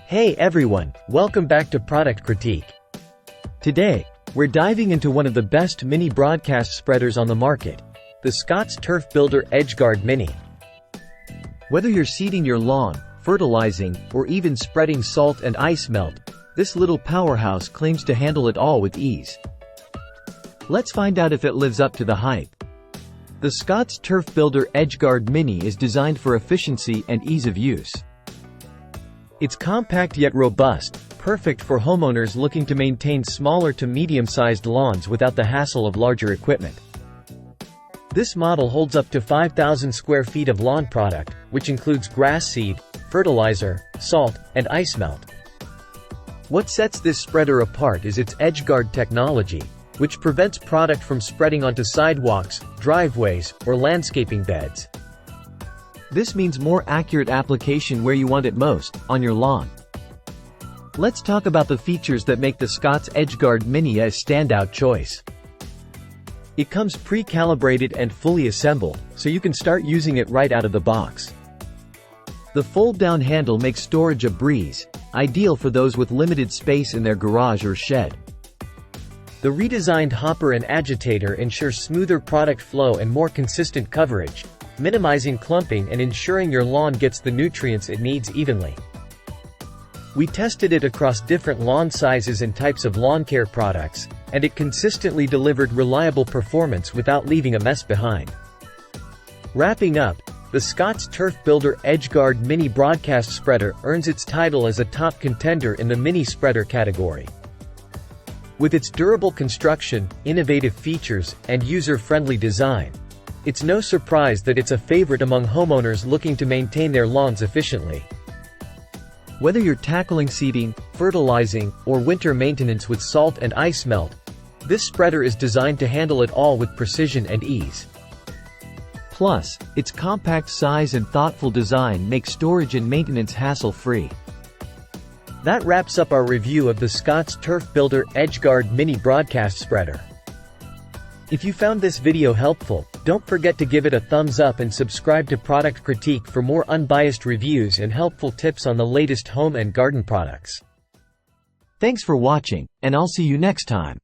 Hey everyone, welcome back to Product Critique. Today, we're diving into one of the best mini broadcast spreaders on the market, the Scott's Turf Builder EdgeGuard Mini. Whether you're seeding your lawn, fertilizing, or even spreading salt and ice melt, this little powerhouse claims to handle it all with ease. Let's find out if it lives up to the hype. The Scott's Turf Builder EdgeGuard Mini is designed for efficiency and ease of use. It's compact yet robust, perfect for homeowners looking to maintain smaller to medium-sized lawns without the hassle of larger equipment. This model holds up to 5,000 square feet of lawn product, which includes grass seed, fertilizer, salt, and ice melt. What sets this spreader apart is its EdgeGuard technology, which prevents product from spreading onto sidewalks, driveways, or landscaping beds. This means more accurate application where you want it most, on your lawn. Let's talk about the features that make the Scott's EdgeGuard Mini a standout choice. It comes pre-calibrated and fully assembled, so you can start using it right out of the box. The fold-down handle makes storage a breeze, ideal for those with limited space in their garage or shed. The redesigned hopper and agitator ensures smoother product flow and more consistent coverage, minimizing clumping and ensuring your lawn gets the nutrients it needs evenly. We tested it across different lawn sizes and types of lawn care products, and it consistently delivered reliable performance without leaving a mess behind. Wrapping up, the Scott's Turf Builder EdgeGuard Mini Broadcast Spreader earns its title as a top contender in the mini spreader category. With its durable construction, innovative features, and user-friendly design, it's no surprise that it's a favorite among homeowners looking to maintain their lawns efficiently. Whether you're tackling seeding, fertilizing, or winter maintenance with salt and ice melt, this spreader is designed to handle it all with precision and ease. Plus, its compact size and thoughtful design make storage and maintenance hassle-free. That wraps up our review of the Scott's Turf Builder EdgeGuard Mini Broadcast Spreader. If you found this video helpful, don't forget to give it a thumbs up and subscribe to Product Critique for more unbiased reviews and helpful tips on the latest home and garden products. Thanks for watching, and I'll see you next time.